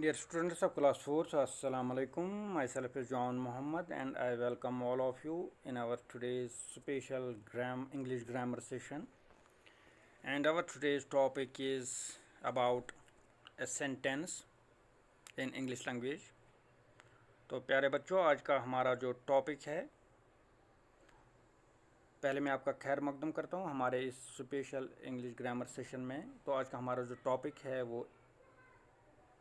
Dear students of class 4, Assalamu alaikum. Myself is John Muhammad and I welcome all of you in our today's special English grammar session. And our today's topic is about a sentence in English language. तो प्यारे बच्चों, आज का हमारा जो topic है, पहले मैं आपका खैर मकदम करता हूँ हमारे इस स्पेशल इंग्लिश ग्रामर सेशन में। तो आज का हमारा जो टॉपिक है वो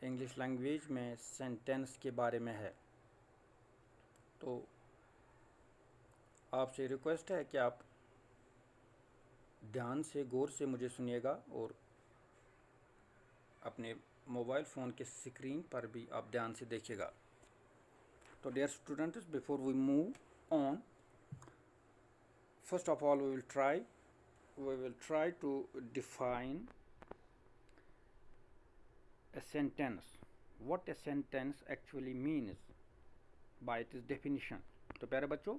इंग्लिश लैंग्वेज में सेंटेंस के बारे में है। तो आपसे रिक्वेस्ट है कि आप ध्यान से गौर से मुझे सुनिएगा और अपने मोबाइल फ़ोन के स्क्रीन पर भी आप ध्यान से देखिएगा। तो dear students, before we move on, first of all we will try to define a sentence, what a sentence actually means by its definition। तो प्यारे बच्चों,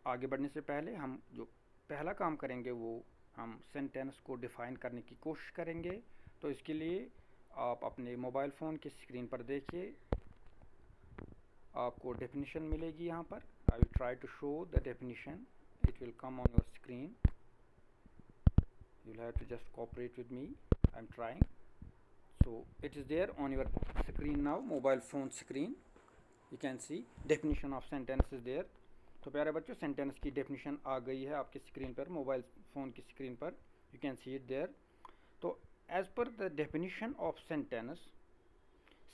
आगे बढ़ने से पहले हम जो पहला काम करेंगे वो हम सेंटेंस को डिफ़ाइन करने की कोशिश करेंगे। तो इसके लिए आप अपने मोबाइल फ़ोन की स्क्रीन पर देखिए, आपको डेफिनेशन मिलेगी यहाँ पर। I will try to show the definition, it will come on your screen, you will have to just cooperate with me, I am trying. So it is there on your screen now, mobile phone screen. You can see definition of sentence is there. तो प्यारे बच्चों, sentence की definition आ गई है आपकी screen पर, mobile phone की screen पर। You can see it there. तो as per the definition of sentence,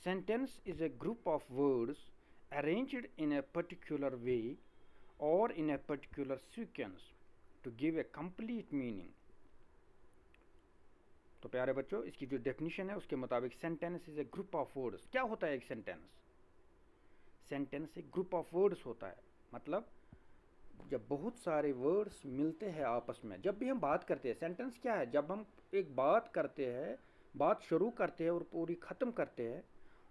sentence is a group of words arranged in a particular way or in a particular sequence to give a complete meaning। तो प्यारे बच्चों, इसकी जो definition है उसके मुताबिक sentence is a group of words. क्या होता है एक सेंटेंस? सेंटेंस एक ग्रुप ऑफ वर्ड्स होता है। मतलब जब बहुत सारे वर्ड्स मिलते हैं आपस में, जब भी हम बात करते हैं, सेंटेंस क्या है? जब हम एक बात करते हैं, बात शुरू करते हैं और पूरी ख़त्म करते हैं,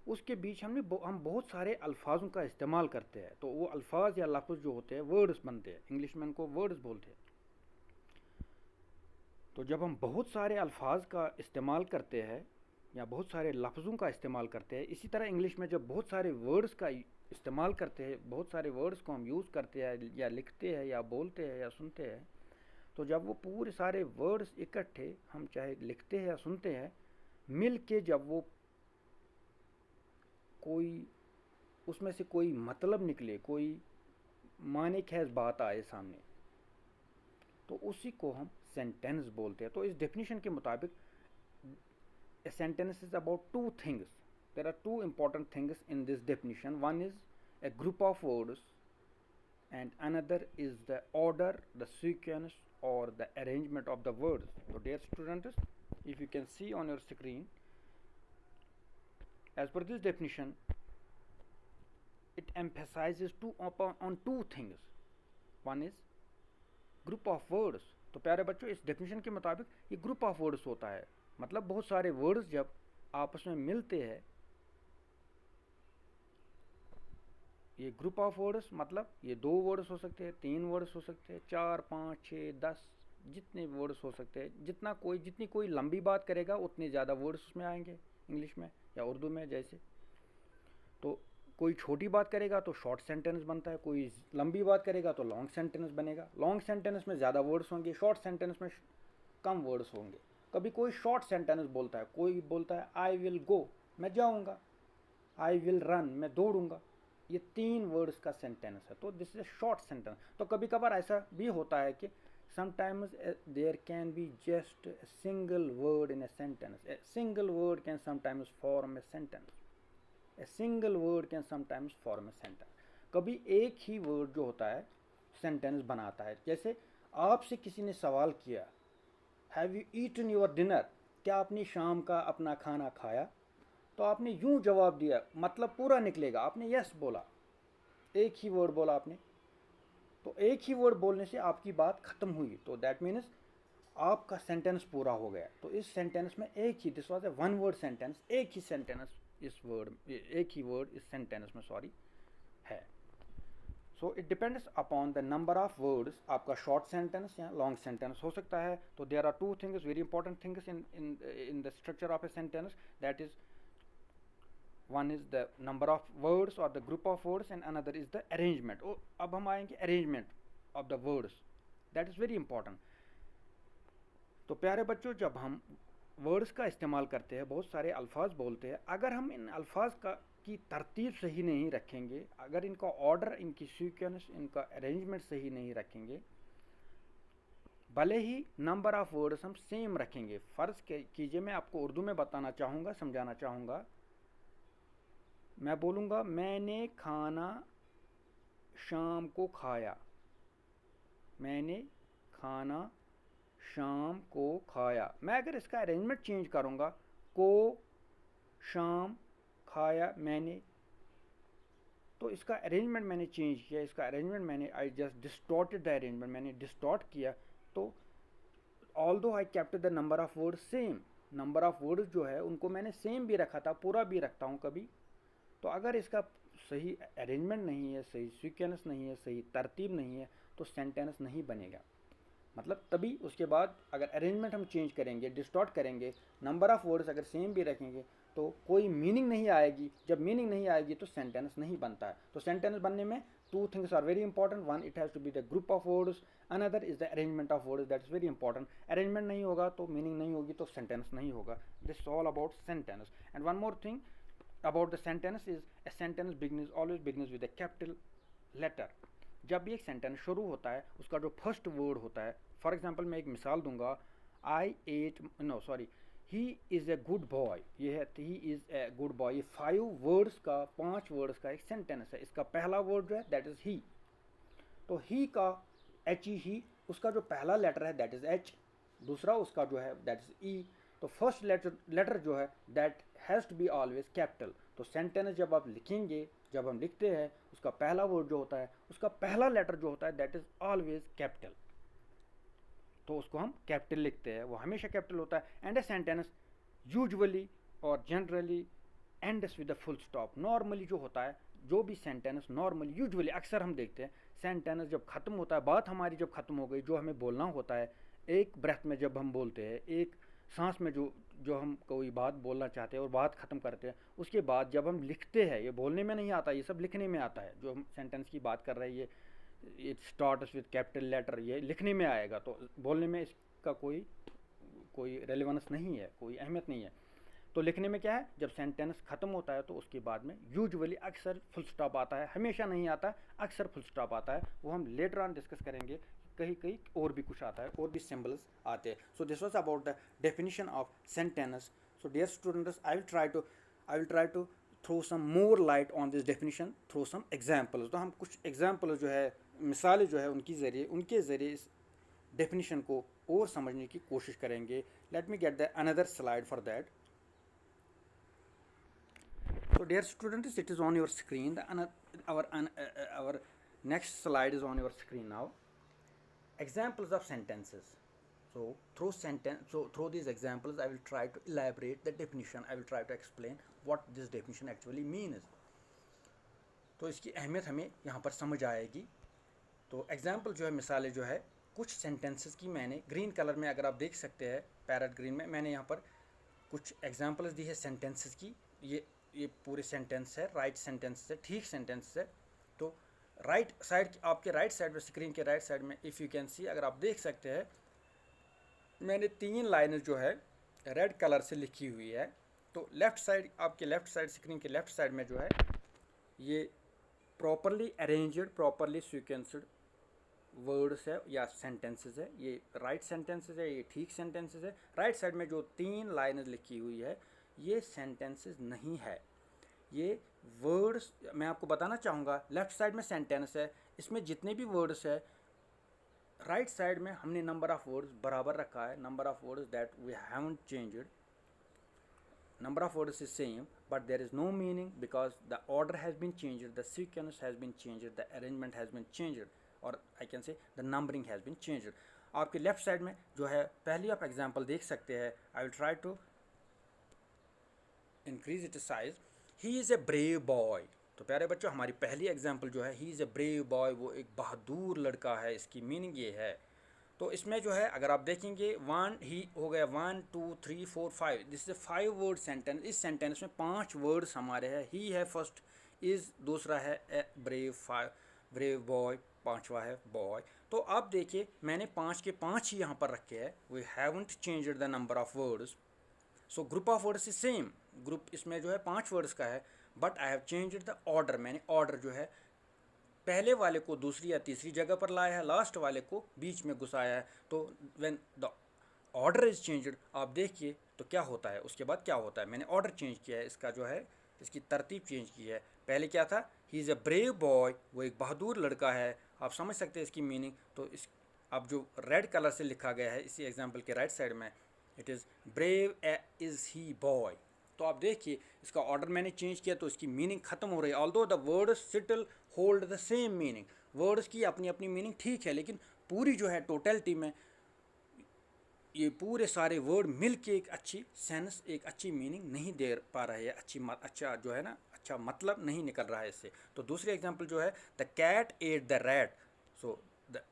उसके बीच हम बहुत सारे अल्फाजों का इस्तेमाल करते हैं। तो वो अल्फाज या लफ्ज़ जो होते हैं वर्ड्स बनते हैं। इंग्लिश में उनको वर्ड्स बोलते हैं। तो जब हम बहुत सारे अल्फाज का इस्तेमाल करते हैं या बहुत सारे लफ्ज़ों का इस्तेमाल करते हैं, इसी तरह इंग्लिश में जब बहुत सारे वर्ड्स का इस्तेमाल करते हैं, बहुत सारे वर्ड्स को हम यूज़ करते हैं या लिखते हैं या बोलते हैं या सुनते हैं, तो जब वो पूरे सारे वर्ड्स इकट्ठे हम चाहे लिखते हैं या सुनते हैं, मिल के जब वो कोई उसमें से कोई मतलब निकले, कोई माने खैज बात आए सामने, तो उसी को हम सेंटेंस बोलते हैं। तो इस डेफिनेशन के मुताबिक a sentence is about two things. There are two important things in this definition. One is a group of words and another is the order, the sequence or the arrangement of the words. So dear students, if you can see on your screen, as per this definition, it emphasizes on two things. One is group of words। तो प्यारे बच्चों, इस definition के मुताबिक ये group of words होता है। मतलब बहुत सारे वर्ड्स जब आपस में मिलते हैं, ये ग्रुप ऑफ वर्ड्स, मतलब ये 2 वर्ड्स हो सकते हैं, 3 वर्ड्स हो सकते हैं, 4, 5, 6, 10, जितने वर्ड्स हो सकते हैं। जितनी कोई लंबी बात करेगा उतने ज़्यादा वर्ड्स उसमें आएंगे इंग्लिश में या उर्दू में जैसे। तो कोई छोटी बात करेगा तो शॉर्ट सेंटेंस बनता है, कोई लंबी बात करेगा तो लॉन्ग सेंटेंस बनेगा। लॉन्ग सेंटेंस में ज़्यादा वर्ड्स होंगे, शॉर्ट सेंटेंस में कम वर्ड्स होंगे। कभी कोई शॉर्ट सेंटेंस बोलता है, कोई बोलता है आई विल गो, मैं जाऊंगा, आई विल रन, मैं दौड़ूंगा। ये 3 वर्ड्स का सेंटेंस है, तो this is a short sentence. तो कभी कभार ऐसा भी होता है कि sometimes there can be just a single word in a sentence. A single word can sometimes form a sentence. A single word can sometimes form a sentence. कभी एक ही वर्ड जो होता है सेंटेंस बनाता है। जैसे आपसे किसी ने सवाल किया, have you eaten your dinner, क्या आपने शाम का अपना खाना खाया? तो आपने यूं जवाब दिया, मतलब पूरा निकलेगा, आपने यस बोला, एक ही वर्ड बोला आपने। तो एक ही वर्ड बोलने से आपकी बात ख़त्म हुई, तो दैट मीन्स आपका सेंटेंस पूरा हो गया। तो इस सेंटेंस में एक ही, this was a one word sentence, एक ही सेंटेंस एक ही वर्ड इस सेंटेंस में है। So it depends upon the number of words, आपका शॉर्ट सेंटेंस या लॉन्ग सेंटेंस हो सकता है। तो there are two things, very important things in the structure of a sentence, that is one is the number of words और the group of words and another is the arrangement. अब हम आएंगे arrangement of the words, that is very important. तो प्यारे बच्चों, जब हम words का इस्तेमाल करते हैं, बहुत सारे अल्फाज बोलते हैं, अगर हम इन अल्फाज का की तरतीब सही नहीं रखेंगे, अगर इनका ऑर्डर, इनकी सीक्वेंस, इनका अरेंजमेंट सही नहीं रखेंगे, भले ही नंबर ऑफ वर्ड्स हम सेम रखेंगे। फ़र्ज़ कीजिए मैं आपको उर्दू में बताना चाहूँगा, समझाना चाहूँगा। मैं बोलूँगा मैंने खाना शाम को खाया, मैंने खाना शाम को खाया। मैं अगर इसका अरेंजमेंट चेंज करूँगा, को शाम खाया मैंने, तो इसका अरेंजमेंट मैंने चेंज किया, इसका अरेंजमेंट मैंने I just distorted the arrangement, मैंने डिस्टॉर्ट किया। तो although I kept the number of word same, number of words जो है उनको मैंने सेम भी रखा था, पूरा भी रखता हूँ कभी। तो अगर इसका सही अरेंजमेंट नहीं है, सही सीक्वेंस नहीं है, सही तरतीब नहीं है, तो सेंटेंस नहीं बनेगा। मतलब तभी उसके बाद अगर अरेंजमेंट हम चेंज करेंगे, डिस्टॉर्ट करेंगे, नंबर ऑफ वर्ड्स अगर सेम भी रखेंगे, तो कोई मीनिंग नहीं आएगी। जब मीनिंग नहीं आएगी तो सेंटेंस नहीं बनता है। तो सेंटेंस बनने में two things are very important, one it has to be the group of words, another is the arrangement of words, that is very important. Arrangement नहीं होगा तो मीनिंग नहीं होगी, तो सेंटेंस नहीं होगा। This all about sentence. And one more thing about the sentence is a sentence begins always begins with a capital letter। जब भी एक सेंटेंस शुरू होता है, उसका जो फर्स्ट वर्ड होता है, फॉर एग्जांपल मैं एक मिसाल दूंगा, I ate, no sorry, he is a good boy, ये है he is a good boy, ये 5 वर्ड्स का, 5 वर्ड्स का एक सेंटेंस है। इसका पहला वर्ड जो है दैट इज़ ही, तो ही का एच ई ही, उसका जो पहला लेटर है दैट इज़ एच, दूसरा उसका जो है दैट इज़ ई। तो फर्स्ट लेटर जो है that has to be always capital. तो सेंटेंस जब आप लिखेंगे, जब हम लिखते हैं, उसका पहला वर्ड जो होता है, उसका पहला लेटर जो होता है दैट इज़ ऑलवेज कैपिटल, तो उसको हम कैपिटल लिखते हैं, वो हमेशा कैपिटल होता है। एंड ए सेंटेंस यूजुअली और generally ends with the full stop. Normally जो होता है, जो भी सेंटेंस नॉर्मली यूजुअली अक्सर हम देखते हैं, सेंटेंस जब ख़त्म होता है, बात हमारी जब ख़त्म हो गई, जो हमें बोलना होता है, एक ब्रेथ में जब हम बोलते हैं, एक सांस में जो जो हम कोई बात बोलना चाहते हैं और बात ख़त्म करते हैं, उसके बाद जब हम लिखते हैं, ये बोलने में नहीं आता, ये सब लिखने में आता है। जो हम सेंटेंस की बात कर रहे हैं, ये it starts with capital letter, ये लिखने में आएगा, तो बोलने में इसका कोई कोई रेलेवेंस नहीं है, कोई अहमियत नहीं है। तो लिखने में क्या है, जब सेंटेंस ख़त्म होता है तो उसके बाद में यूजुअली अक्सर फुल स्टॉप आता है, हमेशा नहीं आता, अक्सर फुल स्टॉप आता है। वो हम लेटर ऑन डिस्कस करेंगे, कहीं कहीं और भी कुछ आता है, और भी सिंबल्स आते हैं। So this was about the definition of sentence. So dear students, I will try to throw some more light on this definition throw some examples. तो हम कुछ एग्जाम्पल जो है, मिसालें जो है, उनके ज़रिए इस डेफिनेशन को और समझने की कोशिश करेंगे। Let me get the another slide for that. So dear students, it is on your screen. Our next slide is on your screen now. Examples of sentences. So through these examples, I will try to elaborate the definition. I will try to explain what this definition actually means. तो इसकी अहमियत हमें यहाँ पर समझ आएगी। तो example जो है, मिसालें जो है, कुछ सेंटेंसेस की मैंने ग्रीन कलर में, अगर आप देख सकते हैं पैरेट ग्रीन में, मैंने यहाँ पर कुछ एग्जाम्पल्स दी है सेंटेंसेस की। ये पूरे सेंटेंस है, राइट सेंटेंस है, ठीक सेंटेंस है। तो राइट साइड, आपके राइट साइड में, स्क्रीन के राइट साइड में, इफ़ यू कैन सी, अगर आप देख सकते हैं, मैंने 3 लाइनें जो है रेड कलर से लिखी हुई है। तो लेफ़्ट साइड, आपके लेफ़्ट साइड, स्क्रीन के लेफ़्ट साइड में जो है, ये properly arranged, properly sequenced words है या सेंटेंसेस है। ये राइट सेंटेंसेस है, ये ठीक सेंटेंसेस है। राइट साइड में जो 3 लाइनें लिखी हुई है, ये सेंटेंसेस नहीं है, ये वर्ड्स। मैं आपको बताना चाहूँगा, लेफ़्ट साइड में सेंटेंस है, इसमें जितने भी वर्ड्स है, राइट साइड में हमने नंबर ऑफ़ वर्ड्स बराबर रखा है, number of words that we haven't changed, number of words is same, but there is no meaning because the order has been changed, the sequence has been changed, the arrangement has been changed, or I can say the numbering has been changed. आपके left side में जो है, पहली आप example देख सकते हैं। I will try to increase it size. He is a brave boy. तो प्यारे बच्चों, हमारी पहली एग्जांपल जो है, he is a brave boy, वो एक बहादुर लड़का है, इसकी मीनिंग ये है। तो इसमें जो है अगर आप देखेंगे वन ही हो गया, 1 2 3 4 5, दिस इज 5 वर्ड सेंटेंस। इस सेंटेंस में 5 वर्ड्स हमारे हैं। ही है फर्स्ट, इज दूसरा है, ए ब्रेव ब्रेव बॉय पांचवा है बॉय। तो आप देखिए मैंने 5 के 5 ही यहाँ पर रखे हैं। We haven't changed the number of words, so group of words is same. Group इसमें जो है 5 वर्ड्स का है, but I have changed the order. मैंने ऑर्डर जो है पहले वाले को दूसरी या तीसरी जगह पर लाया है, लास्ट वाले को बीच में घुसाया है। तो when the order is changed, आप देखिए तो क्या होता है, उसके बाद क्या होता है। मैंने ऑर्डर चेंज किया है, इसका जो है इसकी तरतीब चेंज की है। पहले क्या था, he is a brave boy, वो एक बहादुर लड़का है। आप समझ सकते हैं इसकी मीनिंग। तो इस अब जो रेड कलर से लिखा गया है इसी एग्जाम्पल के राइट साइड में, it is brave is he boy. तो आप देखिए इसका ऑर्डर मैंने चेंज किया तो इसकी मीनिंग ख़त्म हो रही है। Although the words still hold the same meaning, words की अपनी अपनी मीनिंग ठीक है, लेकिन पूरी जो है टोटलिटी में ये पूरे सारे वर्ड मिल के एक अच्छी सेंस, एक अच्छी मीनिंग नहीं दे पा रहे हैं, अच्छा जो है ना, अच्छा मतलब नहीं निकल रहा है इससे। तो दूसरी एग्जांपल जो है, the cat ate the rat. So the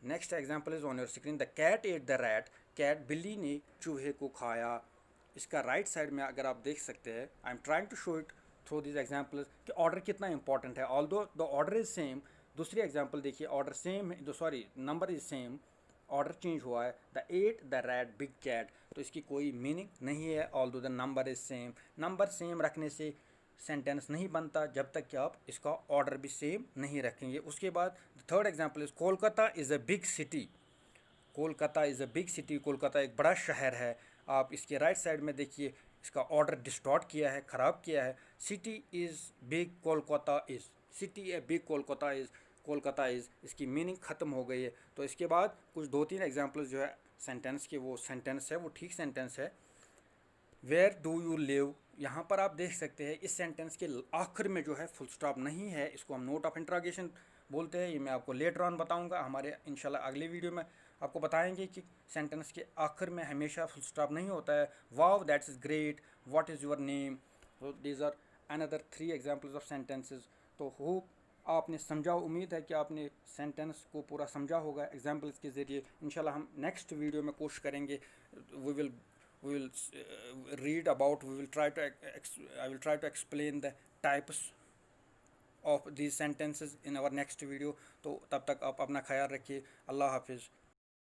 next example is on your screen, the cat ate the rat. Cat बिल्ली ने चूहे को खाया। इसका राइट साइड में अगर आप देख सकते हैं, I am trying to show it through this example कि ऑर्डर कितना इंपॉर्टेंट है। Although the order is same, दूसरी एग्जाम्पल देखिए, ऑर्डर सेम है, sorry number is same, order change हुआ है, the ate the rat big cat. तो इसकी कोई मीनिंग नहीं है, although the number is same. Number same रखने से सेंटेंस नहीं बनता जब तक कि आप इसका ऑर्डर भी सेम नहीं रखेंगे। उसके बाद third example is Kolkata is a big city. Kolkata is a big city, Kolkata एक बड़ा शहर है। आप इसके राइट साइड में देखिए इसका ऑर्डर डिस्टॉर्ट किया है, ख़राब किया है। City is big Kolkata is, city a big Kolkata is, इसकी मीनिंग ख़त्म हो गई है। तो इसके बाद कुछ 2-3 एग्जाम्पल्स जो है सेंटेंस के, वो सेंटेंस है वो ठीक सेंटेंस है। वेयर डू यू लिव, यहाँ पर आप देख सकते हैं इस सेंटेंस के आखिर में जो है फुल स्टॉप नहीं है, इसको हम नोट ऑफ इंट्रागेशन बोलते हैं। ये मैं आपको लेटर ऑन बताऊंगा, हमारे इंशाल्लाह अगले वीडियो में आपको बताएंगे कि सेंटेंस के आखिर में हमेशा फुल स्टॉप नहीं होता है। Wow that's is great, what is your name. तो these are another 3 examples of sentences. तो होप आपने समझा, उम्मीद है कि आपने सेंटेंस को पूरा समझा होगा एग्जाम्पल्स के ज़रिए। इंशाल्लाह हम नेक्स्ट वीडियो में कोशिश करेंगे, we will read about, I will try to explain the types of these sentences in our next video. तो तब तक आप अपना ख्याल रखिए। अल्लाह हाफिज़।